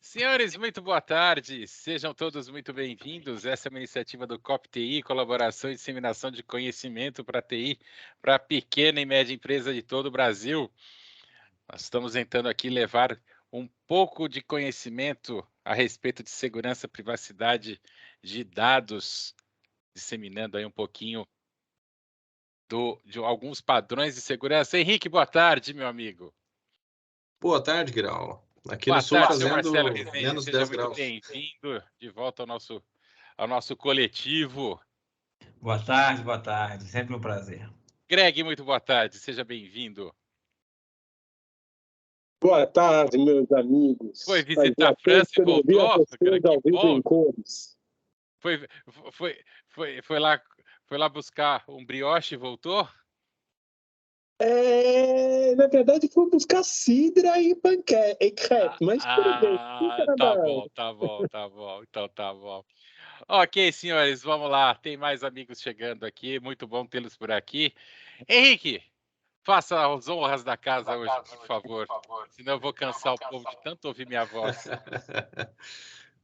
Senhores, muito boa tarde. Sejam todos muito bem-vindos. Essa é uma iniciativa do COP TI, colaboração e disseminação de conhecimento para TI, para pequena e média empresa de todo o Brasil. Nós estamos tentando aqui levar um pouco de conhecimento a respeito de segurança e privacidade de dados, disseminando aí um pouquinho de alguns padrões de segurança. Henrique, boa tarde, meu amigo. Boa tarde, Grau. Aqui no Boa sul tarde, seu Marcelo fazendo Rezende. menos Seja 10 muito graus. bem-vindo de volta ao nosso coletivo. Boa tarde. Sempre um prazer. Greg, muito boa tarde. Seja bem-vindo. Boa tarde, meus amigos. Foi visitar a França e Prazer ouvir a voltou? vocês Que ao vivo bom. em cores. Foi lá buscar um brioche e voltou? Na verdade, fui buscar cidra e panqueca e crepe, mas tudo bem. Tá bom. Então tá bom. Ok, senhores, vamos lá. Tem mais amigos chegando aqui. Muito bom tê-los por aqui. Henrique, faça as honras da casa hoje, por favor. Senão eu vou cansar o povo de tanto ouvir minha voz.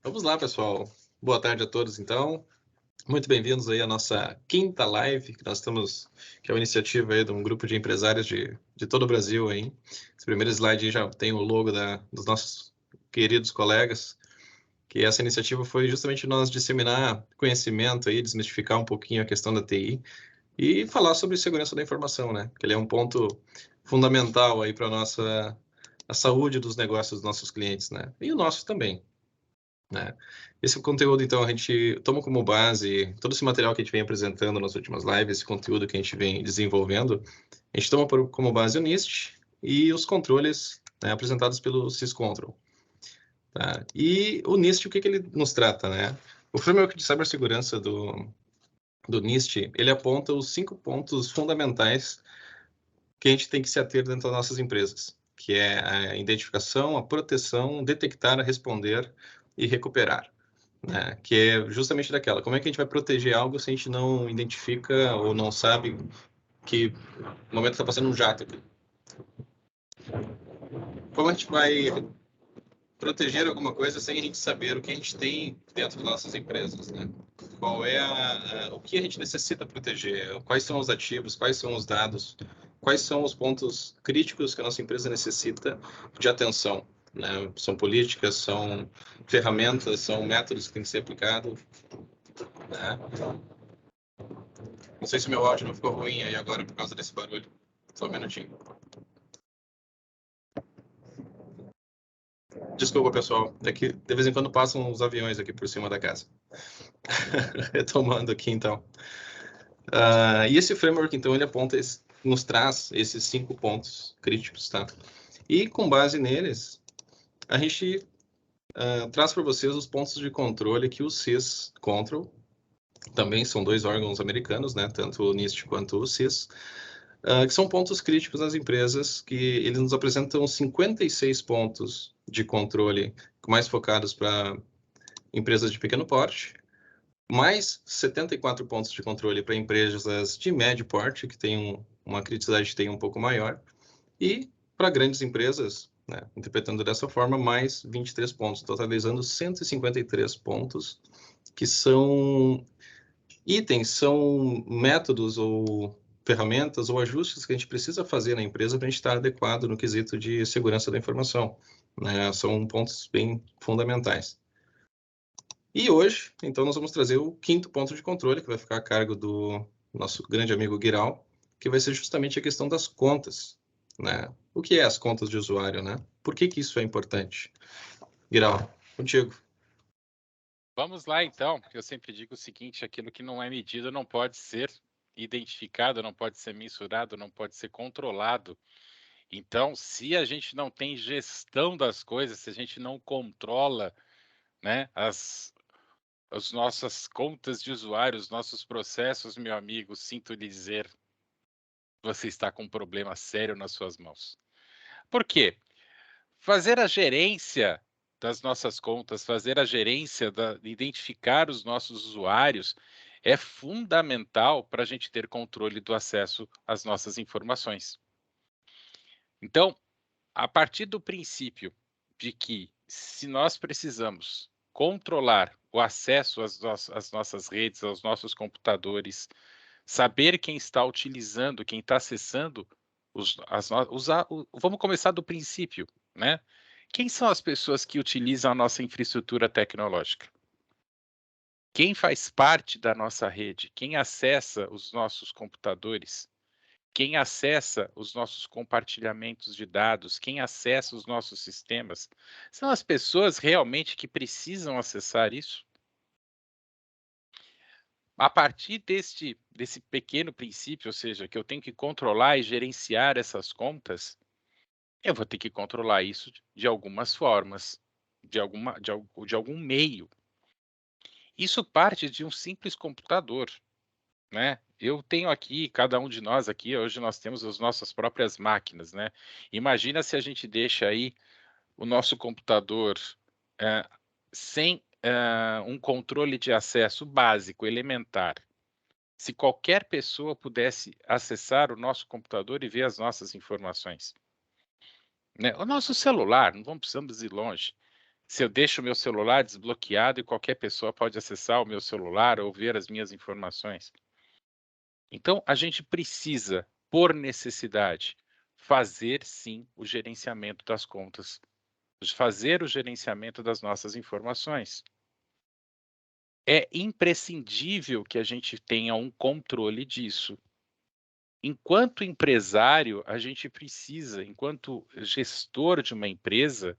Vamos lá, pessoal. Boa tarde a todos, então. Muito bem-vindos aí à nossa quinta live, que nós estamos, que é uma iniciativa aí de um grupo de empresários de todo o Brasil aí. Esse primeiro slide aí já tem o logo dos nossos queridos colegas, que essa iniciativa foi justamente nós disseminar conhecimento aí, desmistificar um pouquinho a questão da TI e falar sobre segurança da informação, né? Que ele é um ponto fundamental aí para a saúde dos negócios dos nossos clientes, né? E o nosso também, né? Esse conteúdo, então, a gente toma como base todo esse material que a gente vem apresentando nas últimas lives, esse conteúdo que a gente vem desenvolvendo, a gente toma como base o NIST e os controles, né, apresentados pelo SysControl. Tá? E o NIST, o que ele nos trata, né? O framework de cibersegurança do NIST, ele aponta os 5 pontos fundamentais que a gente tem que se ater dentro das nossas empresas, que é a identificação, a proteção, detectar, responder e recuperar, né? Que é justamente daquela, como é que a gente vai proteger algo se a gente não identifica ou não sabe que no momento está passando um jato aqui? Como a gente vai proteger alguma coisa sem a gente saber o que a gente tem dentro das nossas empresas, né? Qual é o que a gente necessita proteger? Quais são os ativos? Quais são os dados? Quais são os pontos críticos que a nossa empresa necessita de atenção, né? São políticas, são ferramentas, são métodos que têm que ser aplicados, né? Não sei se o meu áudio não ficou ruim aí agora por causa desse barulho. Só um minutinho. Desculpa, pessoal. É que de vez em quando passam os aviões aqui por cima da casa. Retomando aqui, então. E esse framework, então, ele aponta, nos traz esses 5 pontos críticos, tá? E com base neles, a gente traz para vocês os pontos de controle que o SysControl, também são 2 órgãos americanos, né? Tanto o NIST quanto o SYS, que são pontos críticos nas empresas, que eles nos apresentam 56 pontos de controle mais focados para empresas de pequeno porte, mais 74 pontos de controle para empresas de médio porte, que tem uma criticidade de TI um pouco maior, e para grandes empresas, né, interpretando dessa forma, mais 23 pontos, totalizando 153 pontos, que são itens, são métodos ou ferramentas ou ajustes que a gente precisa fazer na empresa para a gente estar adequado no quesito de segurança da informação, né? São pontos bem fundamentais. E hoje, então, nós vamos trazer o 5º ponto de controle, que vai ficar a cargo do nosso grande amigo Guiral, que vai ser justamente a questão das contas, né? O que é as contas de usuário, né? Por que isso é importante? Guiral, contigo. Vamos lá, então, porque eu sempre digo o seguinte: aquilo que não é medido não pode ser identificado, não pode ser mensurado, não pode ser controlado. Então, se a gente não tem gestão das coisas, se a gente não controla, né, as nossas contas de usuário, os nossos processos, meu amigo, sinto lhe dizer, você está com um problema sério nas suas mãos. Por quê? Fazer a gerência das nossas contas, fazer a gerência, identificar os nossos usuários, é fundamental para a gente ter controle do acesso às nossas informações. Então, a partir do princípio de que se nós precisamos controlar o acesso às nossas redes, aos nossos computadores, saber quem está utilizando, quem está acessando vamos começar do princípio, né? Quem são as pessoas que utilizam a nossa infraestrutura tecnológica? Quem faz parte da nossa rede? Quem acessa os nossos computadores? Quem acessa os nossos compartilhamentos de dados? Quem acessa os nossos sistemas? São as pessoas realmente que precisam acessar isso? A partir desse pequeno princípio, ou seja, que eu tenho que controlar e gerenciar essas contas, eu vou ter que controlar isso de algumas formas, de algum meio. Isso parte de um simples computador, né? Eu tenho aqui, cada um de nós aqui, hoje nós temos as nossas próprias máquinas, né? Imagina se a gente deixa aí o nosso computador sem um controle de acesso básico, elementar. Se qualquer pessoa pudesse acessar o nosso computador e ver as nossas informações, né? O nosso celular, não precisamos ir longe. Se eu deixo o meu celular desbloqueado e qualquer pessoa pode acessar o meu celular ou ver as minhas informações. Então, a gente precisa, por necessidade, fazer sim o gerenciamento das contas, fazer o gerenciamento das nossas informações. É imprescindível que a gente tenha um controle disso. Enquanto empresário, a gente precisa, enquanto gestor de uma empresa,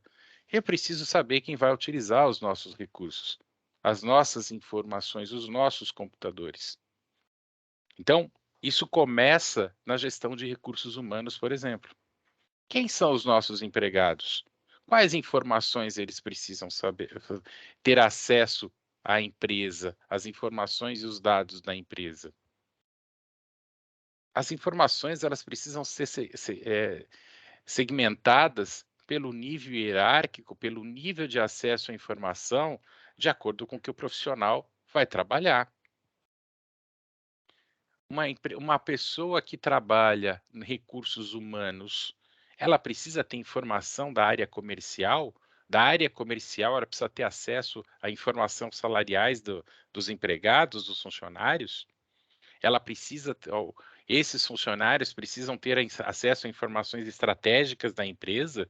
eu preciso saber quem vai utilizar os nossos recursos, as nossas informações, os nossos computadores. Então, isso começa na gestão de recursos humanos, por exemplo. Quem são os nossos empregados? Quais informações eles precisam saber, ter acesso à empresa, às informações e os dados da empresa? As informações elas precisam ser segmentadas pelo nível hierárquico, pelo nível de acesso à informação, de acordo com o que o profissional vai trabalhar. Uma pessoa que trabalha em recursos humanos, ela precisa ter informação da área comercial? Da área comercial, ela precisa ter acesso à informação salariais dos empregados, dos funcionários? Ela precisa, esses funcionários precisam ter acesso a informações estratégicas da empresa?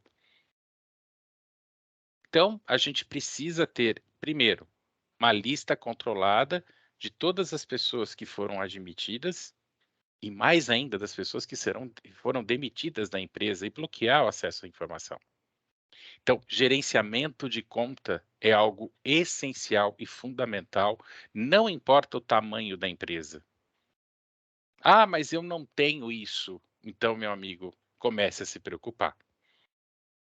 Então, a gente precisa ter, primeiro, uma lista controlada de todas as pessoas que foram admitidas e mais ainda das pessoas que foram demitidas da empresa e bloquear o acesso à informação. Então, gerenciamento de conta é algo essencial e fundamental, não importa o tamanho da empresa. Ah, mas eu não tenho isso. Então, meu amigo, comece a se preocupar.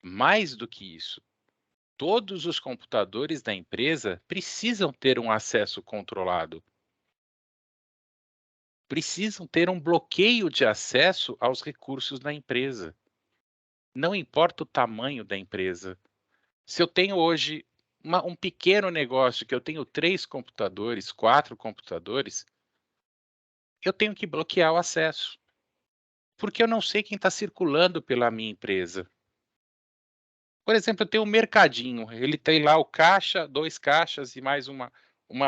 Mais do que isso, todos os computadores da empresa precisam ter um acesso controlado. Precisam ter um bloqueio de acesso aos recursos da empresa. Não importa o tamanho da empresa. Se eu tenho hoje um pequeno negócio, que eu tenho 3 computadores, 4 computadores, eu tenho que bloquear o acesso. Porque eu não sei quem está circulando pela minha empresa. Por exemplo, eu tenho um mercadinho, ele tem lá o caixa, 2 caixas e mais uma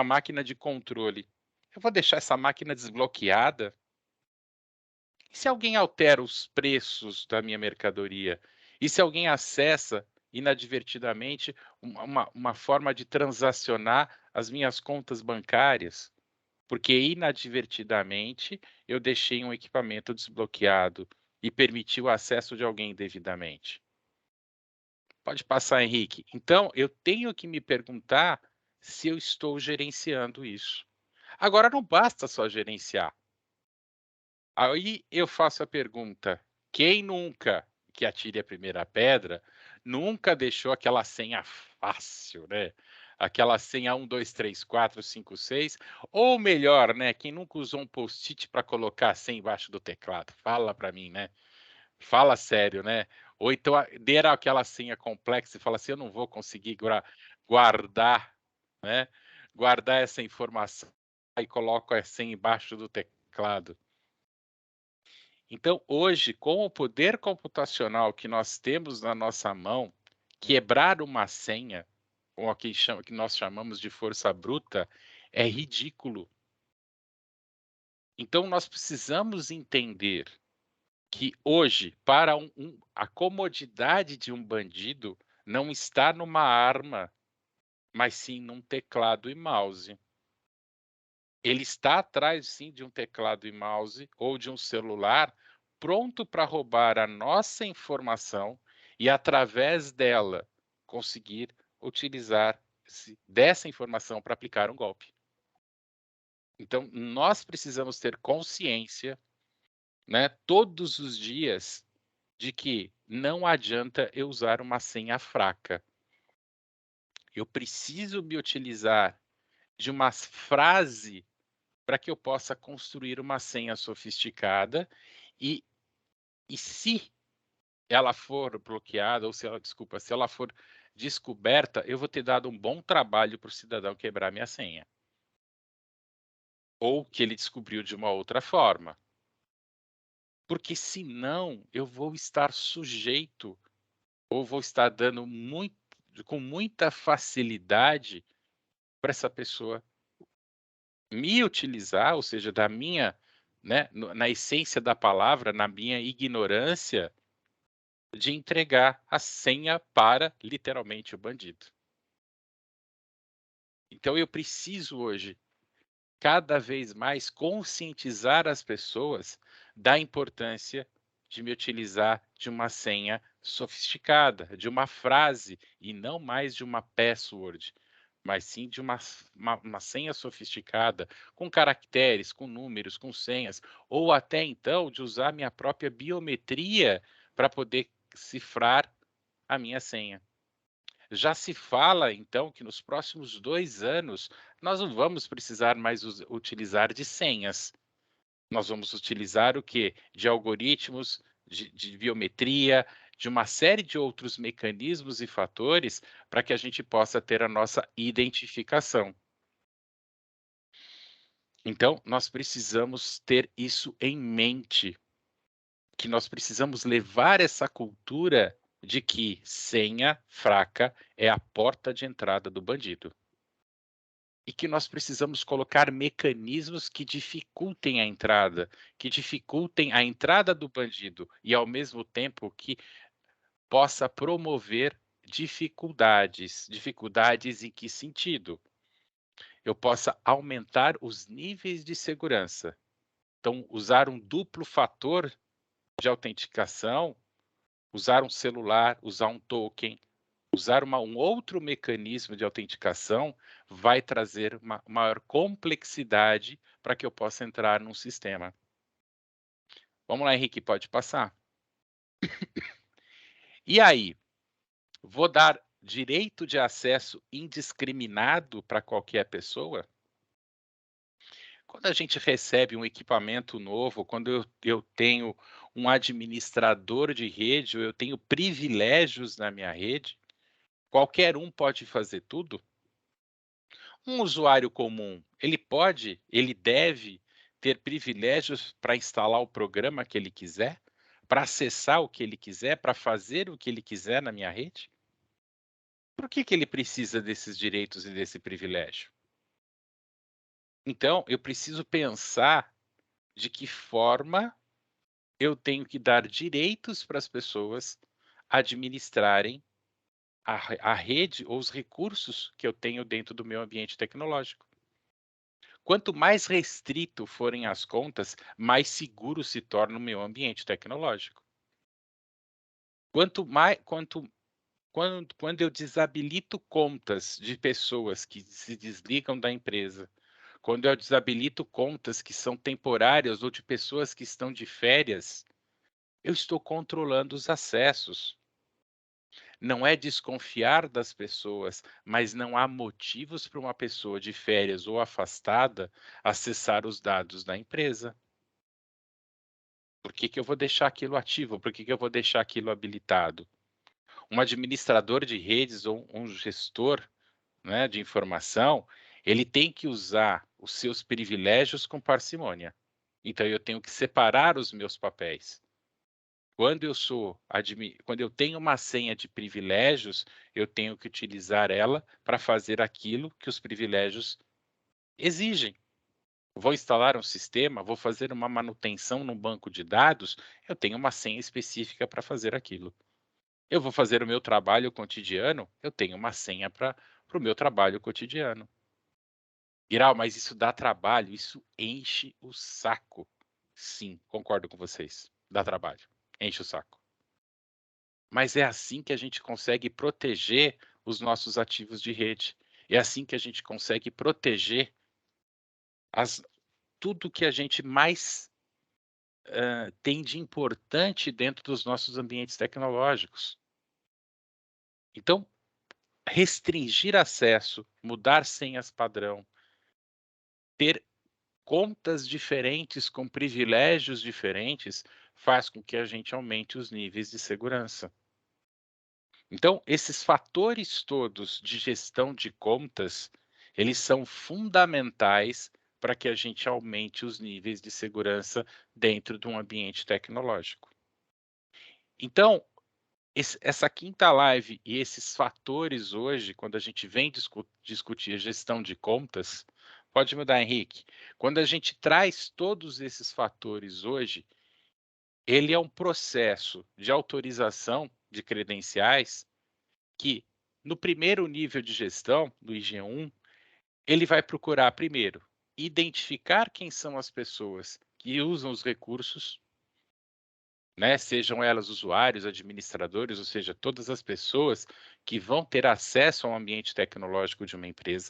máquina de controle. Eu vou deixar essa máquina desbloqueada? E se alguém altera os preços da minha mercadoria? E se alguém acessa inadvertidamente uma forma de transacionar as minhas contas bancárias? Porque inadvertidamente eu deixei um equipamento desbloqueado e permiti o acesso de alguém indevidamente. Pode passar, Henrique. Então, eu tenho que me perguntar se eu estou gerenciando isso. Agora, não basta só gerenciar. Aí eu faço a pergunta: quem nunca, que atire a primeira pedra, nunca deixou aquela senha fácil, né? Aquela senha 1, 2, 3, 4, 5, 6, ou melhor, né? Quem nunca usou um post-it para colocar a senha embaixo do teclado? Fala para mim, né? Fala sério, né? Ou então der aquela senha complexa e fala assim: eu não vou conseguir guardar, né? Guardar essa informação e coloco a senha embaixo do teclado. Então, hoje, com o poder computacional que nós temos na nossa mão, quebrar uma senha, ou o que nós chamamos de força bruta, é ridículo. Então, nós precisamos entender que hoje, para a comodidade de um bandido não está numa arma, mas sim num teclado e mouse. Ele está atrás, sim, de um teclado e mouse ou de um celular, pronto para roubar a nossa informação e, através dela, conseguir utilizar dessa informação para aplicar um golpe. Então, nós precisamos ter consciência, né, todos os dias, de que não adianta eu usar uma senha fraca. Eu preciso me utilizar de uma frase para que eu possa construir uma senha sofisticada e se ela for bloqueada, ou se ela for descoberta, eu vou ter dado um bom trabalho para o cidadão quebrar minha senha. Ou que ele descobriu de uma outra forma. Porque senão eu vou estar sujeito, ou vou estar dando com muita facilidade para essa pessoa me utilizar, ou seja, da minha, né, na essência da palavra, na minha ignorância, de entregar a senha para, literalmente, o bandido. Então eu preciso hoje, cada vez mais, conscientizar as pessoas da importância de me utilizar de uma senha sofisticada, de uma frase, e não mais de uma password, mas sim de uma senha sofisticada, com caracteres, com números, com senhas, ou até então de usar minha própria biometria para poder cifrar a minha senha. Já se fala, então, que nos próximos 2 anos nós não vamos precisar mais utilizar de senhas. Nós vamos utilizar o quê? De algoritmos, de biometria, de uma série de outros mecanismos e fatores para que a gente possa ter a nossa identificação. Então, nós precisamos ter isso em mente, que nós precisamos levar essa cultura de que senha fraca é a porta de entrada do bandido. E que nós precisamos colocar mecanismos que dificultem a entrada do bandido e, ao mesmo tempo, que possa promover dificuldades. Dificuldades em que sentido? Eu possa aumentar os níveis de segurança. Então, usar um duplo fator de autenticação, usar um celular, usar um token, usar um outro mecanismo de autenticação vai trazer uma maior complexidade para que eu possa entrar num sistema. Vamos lá, Henrique, pode passar. E aí, vou dar direito de acesso indiscriminado para qualquer pessoa? Quando a gente recebe um equipamento novo, quando eu tenho um administrador de rede, ou eu tenho privilégios na minha rede, qualquer um pode fazer tudo? Um usuário comum, ele deve ter privilégios para instalar o programa que ele quiser, para acessar o que ele quiser, para fazer o que ele quiser na minha rede? Por que ele precisa desses direitos e desse privilégio? Então, eu preciso pensar de que forma eu tenho que dar direitos para as pessoas administrarem a rede ou os recursos que eu tenho dentro do meu ambiente tecnológico. Quanto mais restrito forem as contas, mais seguro se torna o meu ambiente tecnológico. Quando eu desabilito contas de pessoas que se desligam da empresa, quando eu desabilito contas que são temporárias ou de pessoas que estão de férias, eu estou controlando os acessos. Não é desconfiar das pessoas, mas não há motivos para uma pessoa de férias ou afastada acessar os dados da empresa. Por que eu vou deixar aquilo ativo? Por que eu vou deixar aquilo habilitado? Um administrador de redes ou um gestor, né, de informação, ele tem que usar os seus privilégios com parcimônia. Então eu tenho que separar os meus papéis. Quando eu tenho uma senha de privilégios, eu tenho que utilizar ela para fazer aquilo que os privilégios exigem. Vou instalar um sistema, vou fazer uma manutenção num banco de dados, eu tenho uma senha específica para fazer aquilo. Eu vou fazer o meu trabalho cotidiano, eu tenho uma senha para o meu trabalho cotidiano. Iral, mas isso dá trabalho, isso enche o saco. Sim, concordo com vocês. Dá trabalho, enche o saco. Mas é assim que a gente consegue proteger os nossos ativos de rede. É assim que a gente consegue proteger tudo que a gente mais tem de importante dentro dos nossos ambientes tecnológicos. Então, restringir acesso, mudar senhas padrão, ter contas diferentes com privilégios diferentes, faz com que a gente aumente os níveis de segurança. Então, esses fatores todos de gestão de contas, eles são fundamentais para que a gente aumente os níveis de segurança dentro de um ambiente tecnológico. Então, essa quinta live e esses fatores hoje, quando a gente vem discutir gestão de contas, pode mudar, Henrique. Quando a gente traz todos esses fatores hoje, ele é um processo de autorização de credenciais que, no primeiro nível de gestão, do IG1, ele vai procurar, primeiro, identificar quem são as pessoas que usam os recursos, né? Sejam elas usuários, administradores, ou seja, todas as pessoas que vão ter acesso ao ambiente tecnológico de uma empresa.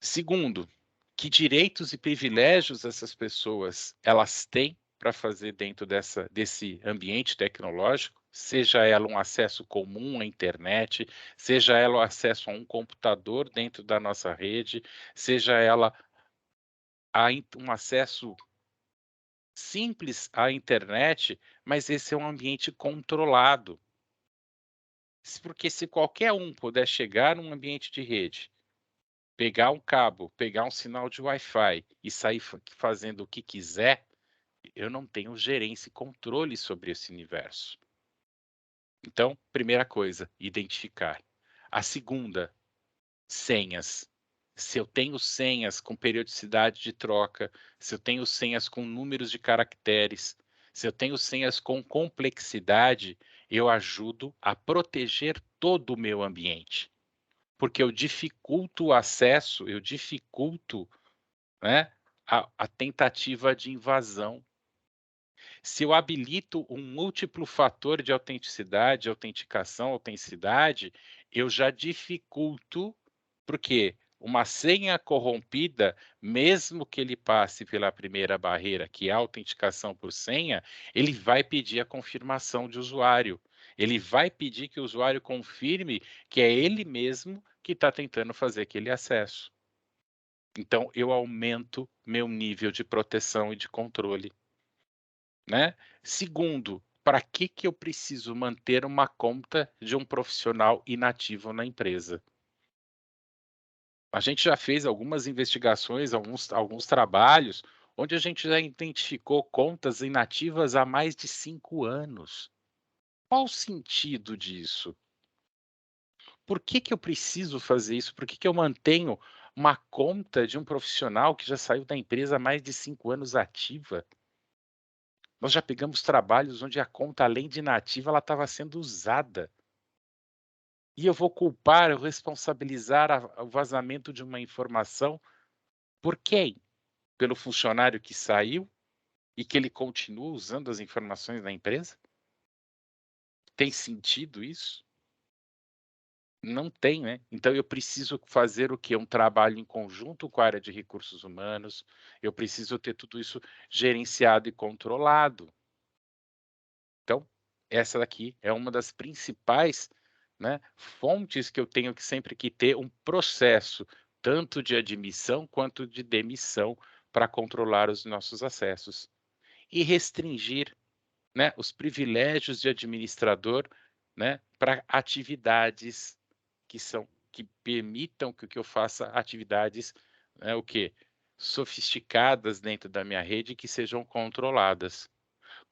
Segundo, que direitos e privilégios essas pessoas elas têm para fazer dentro desse ambiente tecnológico, seja ela um acesso comum à internet, seja ela o acesso a um computador dentro da nossa rede, seja ela um acesso simples à internet, mas esse é um ambiente controlado. Porque se qualquer um puder chegar num ambiente de rede, pegar um cabo, pegar um sinal de Wi-Fi e sair fazendo o que quiser, eu não tenho gerência e controle sobre esse universo. Então, primeira coisa, identificar. A segunda, senhas. Se eu tenho senhas com periodicidade de troca, se eu tenho senhas com números de caracteres, se eu tenho senhas com complexidade, eu ajudo a proteger todo o meu ambiente. Porque eu dificulto o acesso, eu dificulto, né, a tentativa de invasão. Se eu habilito um múltiplo fator de autenticidade, autenticação, autenticidade, eu já dificulto, porque uma senha corrompida, mesmo que ele passe pela primeira barreira, que é a autenticação por senha, ele vai pedir a confirmação de usuário. Ele vai pedir que o usuário confirme que é ele mesmo que está tentando fazer aquele acesso. Então, eu aumento meu nível de proteção e de controle. Né? Segundo, para que eu preciso manter uma conta de um profissional inativo na empresa? A gente já fez algumas investigações, alguns trabalhos, onde a gente já identificou contas inativas há mais de 5 anos. Qual o sentido disso? Por que eu preciso fazer isso? Por que eu mantenho uma conta de um profissional que já saiu da empresa há mais de 5 anos ativa? Nós já pegamos trabalhos onde a conta, além de inativa, ela estava sendo usada. E eu vou culpar, eu responsabilizar o vazamento de uma informação por quem? Pelo funcionário que saiu e que ele continua usando as informações da empresa? Tem sentido isso? Não tem, né? Então eu preciso fazer o quê? Um trabalho em conjunto com a área de recursos humanos, eu preciso ter tudo isso gerenciado e controlado. Então, essa daqui é uma das principais, né, fontes que eu tenho que sempre que ter um processo, tanto de admissão quanto de demissão, para controlar os nossos acessos. E restringir, né, os privilégios de administrador, né, para atividades que permitam que eu faça atividades, né, o quê? Sofisticadas dentro da minha rede que sejam controladas.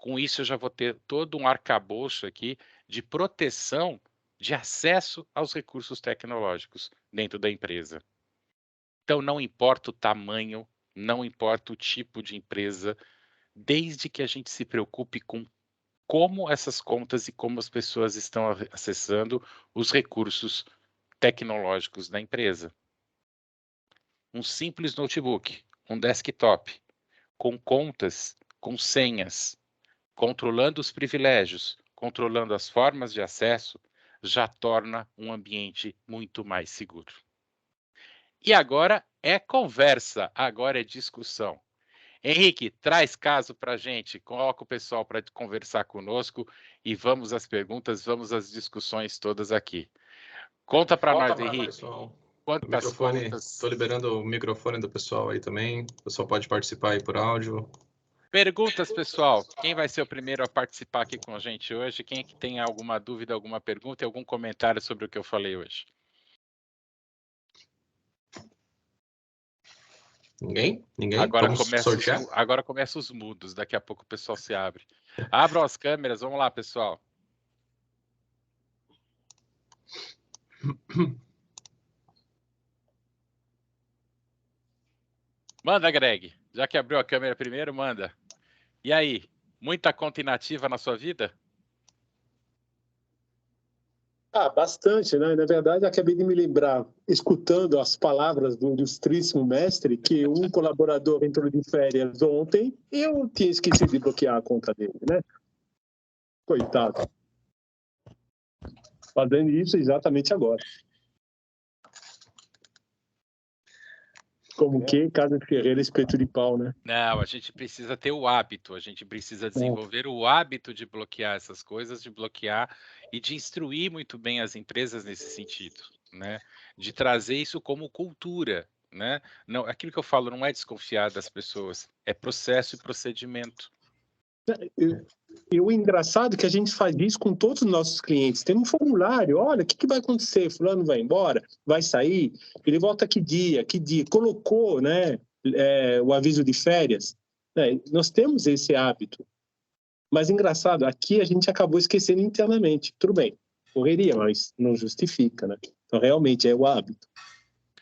Com isso, eu já vou ter todo um arcabouço aqui de proteção de acesso aos recursos tecnológicos dentro da empresa. Então, não importa o tamanho, não importa o tipo de empresa, desde que a gente se preocupe com como essas contas e como as pessoas estão acessando os recursos tecnológicos da empresa. Um simples notebook, um desktop, com contas, com senhas, controlando os privilégios, controlando as formas de acesso, já torna um ambiente muito mais seguro. E agora é conversa, agora é discussão. Henrique, traz caso para a gente, coloca o pessoal para conversar conosco e vamos às perguntas, vamos às discussões todas aqui. Conta para nós, Henrique. Pessoal. Quantas contas? Estou liberando o microfone do pessoal aí também. O pessoal pode participar aí por áudio. Perguntas, pessoal. Quem vai ser o primeiro a participar aqui com a gente hoje? Quem é que tem alguma dúvida, alguma pergunta e algum comentário sobre o que eu falei hoje? Ninguém? Agora Vamos começa, sortear? agora começa os mudos, daqui a pouco o pessoal se abre. Abram as câmeras, vamos lá, pessoal. Manda, Greg. Já que abriu a câmera primeiro, manda. E aí, muita conta inativa na sua vida? Bastante, né? Na verdade, acabei de me lembrar, escutando as palavras do ilustríssimo mestre, que um colaborador entrou de férias ontem e eu tinha esquecido de bloquear a conta dele, né? Coitado. Fazendo isso exatamente agora. Como que Casa de Ferreira, espeto de pau, né? Não, a gente precisa ter o hábito, a gente precisa desenvolver o hábito de bloquear essas coisas, de bloquear e de instruir muito bem as empresas nesse sentido, né? De trazer isso como cultura, né? Não, aquilo que eu falo não é desconfiar das pessoas, é processo e procedimento. E o engraçado é que a gente faz isso com todos os nossos clientes. Tem um formulário, olha, o que vai acontecer? Fulano vai embora? Vai sair? Ele volta que dia? Que dia? Colocou, né, o aviso de férias? Nós temos esse hábito. Mas engraçado, aqui a gente acabou esquecendo internamente. Tudo bem, correria, mas não justifica, né? Então, realmente, é o hábito.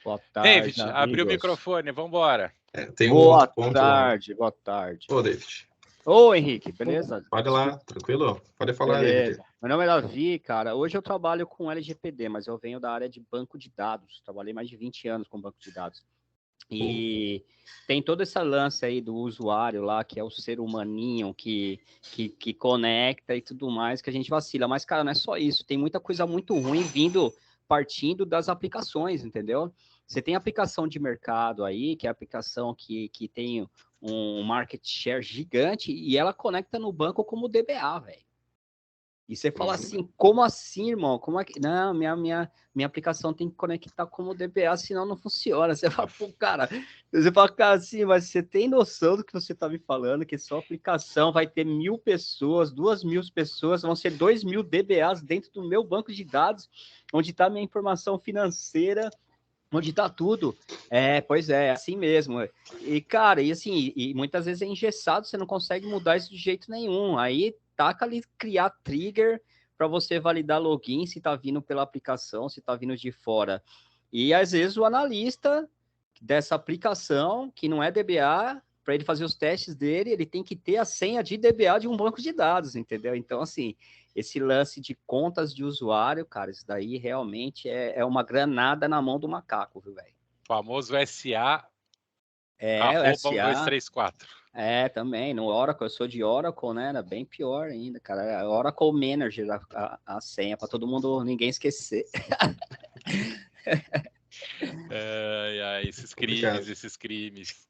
Boa tarde, David, abriu o microfone, vamos embora. Tem boa outro ponto tarde, boa tarde. Ô, David. Ô, Henrique, beleza? Pode lá, tranquilo? Pode falar, Beleza. David. Meu nome é Davi, cara. Hoje eu trabalho com LGPD, mas eu venho da área de banco de dados. Trabalhei mais de 20 anos com banco de dados. E tem todo esse lance aí do usuário lá, que é o ser humaninho que conecta e tudo mais, que a gente vacila. Mas, cara, não é só isso. Tem muita coisa muito ruim partindo das aplicações, entendeu? Você tem aplicação de mercado aí, que é a aplicação que tem um market share gigante e ela conecta no banco como DBA, velho. E você fala assim, como assim, irmão? Como é que... Não, minha aplicação tem que conectar como DBA, senão não funciona. Você fala, pô, cara, assim, mas você tem noção do que você tá me falando, que sua aplicação vai ter 1.000 pessoas, 2.000 pessoas, vão ser 2.000 DBAs dentro do meu banco de dados, onde tá minha informação financeira, onde tá tudo. Pois é, assim mesmo. E, cara, e assim, e muitas vezes é engessado, você não consegue mudar isso de jeito nenhum. Aí taca ali criar trigger para você validar login, se tá vindo pela aplicação, se tá vindo de fora. E às vezes o analista dessa aplicação, que não é DBA, para ele fazer os testes dele, ele tem que ter a senha de DBA de um banco de dados, entendeu? Então, assim, esse lance de contas de usuário, cara, isso daí realmente é uma granada na mão do macaco, viu, velho? Famoso SA, @SA, 1234. Também, no Oracle, eu sou de Oracle, né, era bem pior ainda, cara, Oracle Manager, a senha, para todo mundo, ninguém esquecer. Esses crimes.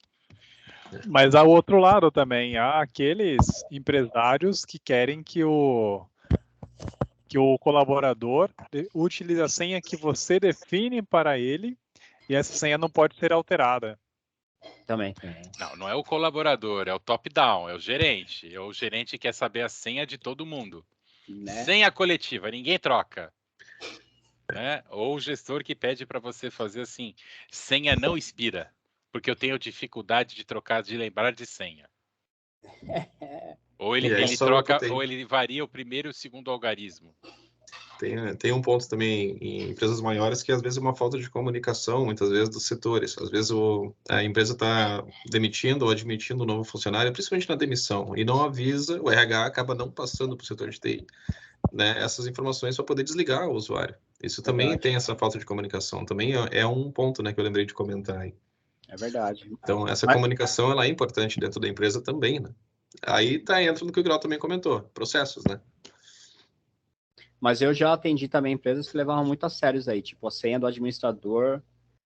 Mas ao outro lado também, há aqueles empresários que querem que o colaborador utilize a senha que você define para ele e essa senha não pode ser alterada. Também. Não é o colaborador, é o top-down, é o gerente. É o gerente que quer saber a senha de todo mundo. Né? Senha coletiva, ninguém troca. Né? Ou o gestor que pede para você fazer assim, senha não expira, porque eu tenho dificuldade de trocar, de lembrar de senha. Ou ele, E aí ele só troca, tem- ou ele varia o primeiro e o segundo algarismo. Tem um ponto também em empresas maiores que às vezes é uma falta de comunicação, muitas vezes dos setores. Às vezes a empresa está demitindo ou admitindo um novo funcionário, principalmente na demissão, e não avisa, o RH acaba não passando para o setor de TI, né, essas informações para poder desligar o usuário. Isso também Verdade. tem essa falta de comunicação. Também é um ponto, né, que eu lembrei de comentar aí. É verdade. Então, essa Mas- comunicação ela é importante dentro da empresa também, né? Aí entra no que o Grau também comentou, processos, né? Mas eu já atendi também empresas que levavam muito a sério isso aí. Tipo, a senha do administrador,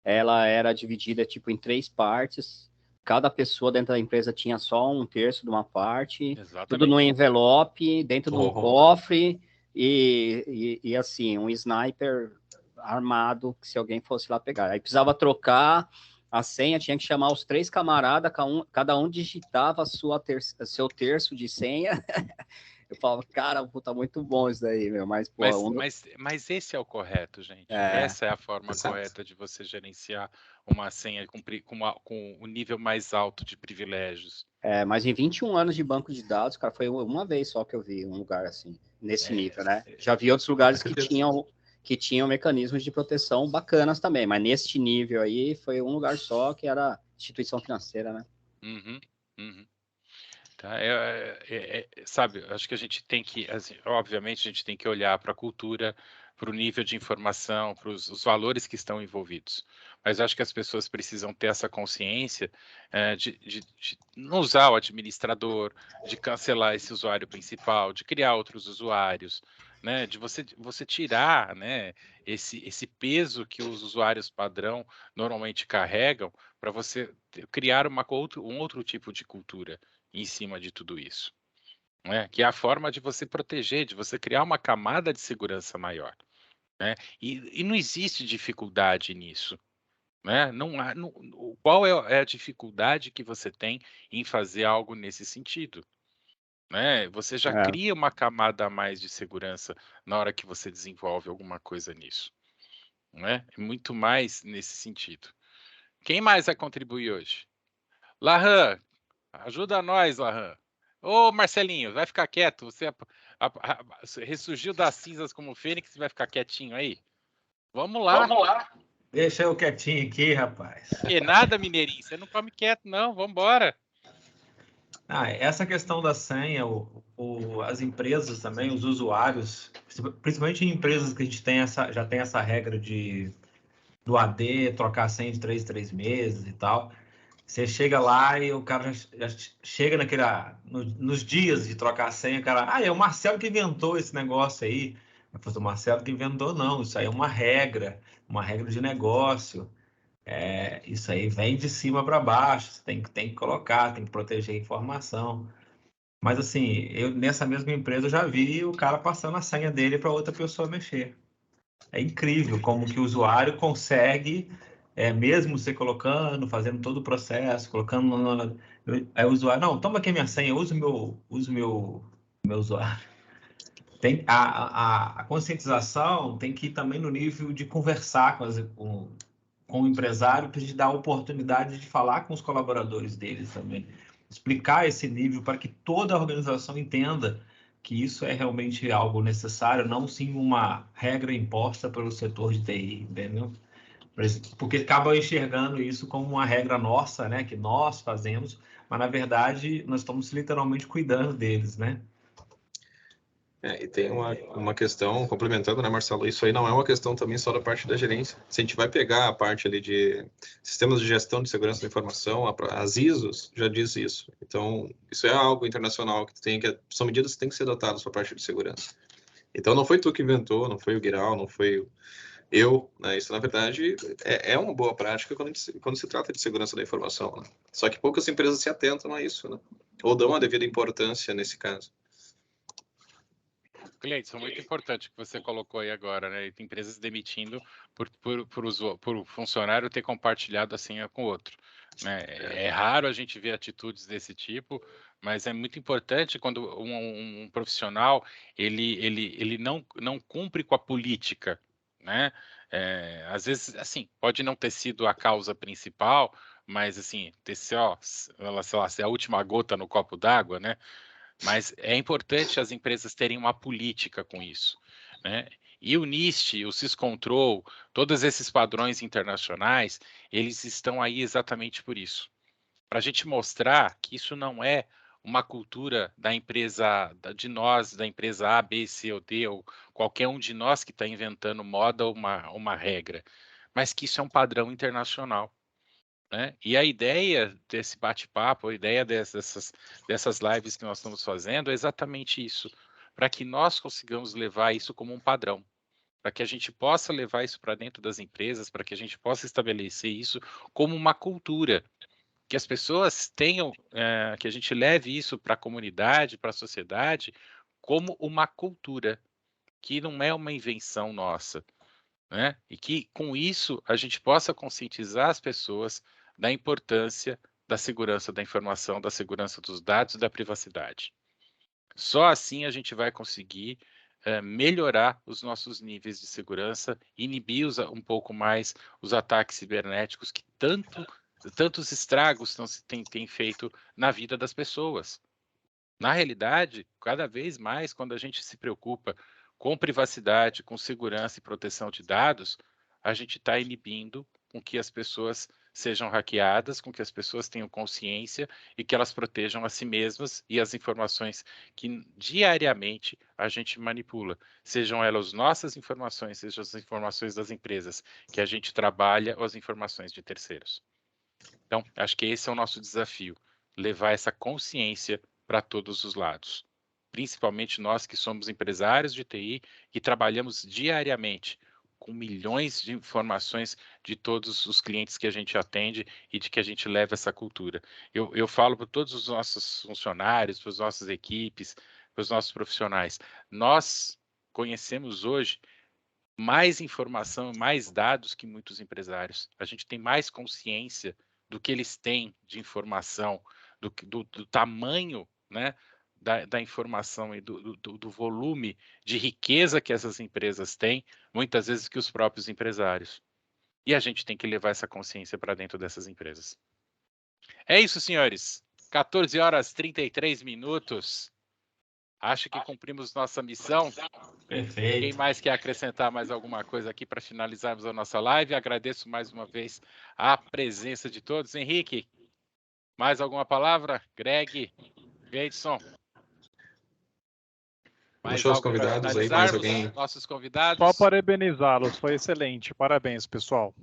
ela era dividida, tipo, em 3 partes. Cada pessoa dentro da empresa tinha só 1/3 de uma parte. Tudo Exatamente. no envelope, dentro de um Oh. cofre. E assim, um sniper armado, que se alguém fosse lá pegar. Aí precisava trocar a senha, tinha que chamar os 3 camaradas, cada um digitava seu terço de senha. Eu falava, cara, puta, muito bom isso daí, meu. Mas, pô, Mas esse é o correto, gente. É. Essa é a forma Exato. correta de você gerenciar uma senha com o nível mais alto de privilégios. Mas em 21 anos de banco de dados, cara, foi uma vez só que eu vi um lugar assim, nesse nível, né? Já vi outros lugares que tinham mecanismos de proteção bacanas também, mas neste nível aí foi um lugar só que era instituição financeira, né? Uhum, uhum. Tá, sabe, acho que a gente tem que, assim, obviamente, a gente tem que olhar para a cultura, para o nível de informação, para os valores que estão envolvidos. Mas acho que as pessoas precisam ter essa consciência de não usar o administrador, de cancelar esse usuário principal, de criar outros usuários, né? De você tirar, né, esse peso que os usuários padrão normalmente carregam para você criar um outro tipo de cultura em cima de tudo isso, né? Que é a forma de você proteger, de você criar uma camada de segurança maior, né? E não existe dificuldade nisso, né? Qual é a dificuldade que você tem em fazer algo nesse sentido, né? Você já É. cria uma camada a mais de segurança na hora que você desenvolve alguma coisa nisso, né? Muito mais nesse sentido. Quem mais vai contribuir hoje? Lahan, ajuda nós, Lahan. Ô, Marcelinho, vai ficar quieto. Você ressurgiu das cinzas como fênix e vai ficar quietinho aí? Vamos lá. Deixa eu quietinho aqui, rapaz. Que nada, mineirinho. Você não come quieto, não. Vamos embora. Essa questão da senha, as empresas também, os usuários, principalmente em empresas que a gente já tem essa regra do AD, trocar a senha de 3 em 3 meses e tal. Você chega lá e o cara já chega nos dias de trocar a senha, o cara, é o Marcelo que inventou esse negócio aí. Eu falei, o Marcelo que inventou, não, isso aí é uma regra de negócio. Isso aí vem de cima para baixo, você tem que colocar, tem que proteger a informação. Mas assim, nessa mesma empresa eu já vi o cara passando a senha dele para outra pessoa mexer. É incrível como que o usuário consegue, mesmo você colocando, fazendo todo o processo, colocando aí o usuário, não, toma aqui a minha senha, usa o meu usuário. Tem a conscientização tem que ir também no nível de conversar com o empresário para a gente dar a oportunidade de falar com os colaboradores deles também. Explicar esse nível para que toda a organização entenda que isso é realmente algo necessário, não sim uma regra imposta pelo setor de TI, entendeu? Porque acaba enxergando isso como uma regra nossa, né, que nós fazemos, mas na verdade nós estamos literalmente cuidando deles, né? E tem uma questão, complementando, né, Marcelo? Isso aí não é uma questão também só da parte da gerência. Se a gente vai pegar a parte ali de sistemas de gestão de segurança da informação, as ISOs já diz isso. Então, isso é algo internacional são medidas que têm que ser adotadas para a parte de segurança. Então, não foi tu que inventou, não foi o Guiral, não foi eu, né? Isso, na verdade, é uma boa prática quando se trata de segurança da informação, né? Só que poucas empresas se atentam a isso, né? Ou dão a devida importância nesse caso. Cleiton, muito importante o que você colocou aí agora, né? Tem empresas demitindo por o funcionário ter compartilhado a senha com o outro, né? É raro a gente ver atitudes desse tipo, mas é muito importante quando um profissional ele não cumpre com a política, né? Às vezes, assim, pode não ter sido a causa principal, mas assim, sei lá, se é a última gota no copo d'água, né? Mas é importante as empresas terem uma política com isso, né? E o NIST, o Syscontrol, todos esses padrões internacionais, eles estão aí exatamente por isso. Para a gente mostrar que isso não é uma cultura da empresa, de nós, da empresa A, B, C ou D, ou qualquer um de nós que está inventando moda ou uma regra, mas que isso é um padrão internacional. Né? E a ideia desse bate-papo, a ideia dessas lives que nós estamos fazendo é exatamente isso, para que nós consigamos levar isso como um padrão, para que a gente possa levar isso para dentro das empresas, para que a gente possa estabelecer isso como uma cultura, que as pessoas tenham, que a gente leve isso para a comunidade, para a sociedade, como uma cultura, que não é uma invenção nossa, né? E que com isso a gente possa conscientizar as pessoas da importância da segurança da informação, da segurança dos dados e da privacidade. Só assim a gente vai conseguir melhorar os nossos níveis de segurança, inibir um pouco mais os ataques cibernéticos que tantos estragos têm feito na vida das pessoas. Na realidade, cada vez mais, quando a gente se preocupa com privacidade, com segurança e proteção de dados, a gente está inibindo com que as pessoas sejam hackeadas, com que as pessoas tenham consciência e que elas protejam a si mesmas e as informações que diariamente a gente manipula, sejam elas nossas informações, sejam as informações das empresas que a gente trabalha ou as informações de terceiros. Então, acho que esse é o nosso desafio, levar essa consciência para todos os lados, principalmente nós que somos empresários de TI, que trabalhamos diariamente com milhões de informações de todos os clientes que a gente atende e de que a gente leva essa cultura. Eu falo para todos os nossos funcionários, para as nossas equipes, para os nossos profissionais, nós conhecemos hoje mais informação, mais dados que muitos empresários. A gente tem mais consciência do que eles têm de informação, do tamanho, né, da informação e do volume de riqueza que essas empresas têm, muitas vezes que os próprios empresários. E a gente tem que levar essa consciência para dentro dessas empresas. É isso, senhores. 14 horas e 33 minutos. Acho que cumprimos nossa missão. Perfeito. Quem mais quer acrescentar mais alguma coisa aqui para finalizarmos a nossa live? Agradeço mais uma vez a presença de todos. Henrique, mais alguma palavra? Greg, Edson. Deixar os convidados aí, mais alguém? Nossos convidados. Só parabenizá-los, foi excelente. Parabéns, pessoal.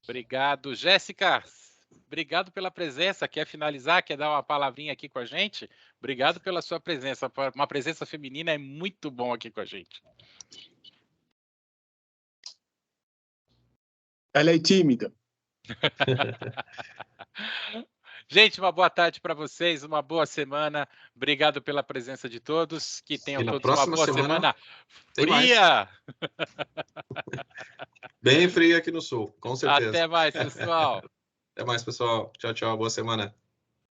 Obrigado. Jéssica, obrigado pela presença. Quer finalizar? Quer dar uma palavrinha aqui com a gente? Obrigado pela sua presença. Uma presença feminina é muito bom aqui com a gente. Ela é tímida. Gente, uma boa tarde para vocês, uma boa semana. Obrigado pela presença de todos. Que tenham todos uma boa semana fria. Bem fria aqui no sul, com certeza. Até mais, pessoal. Até mais, pessoal. Tchau, tchau. Boa semana.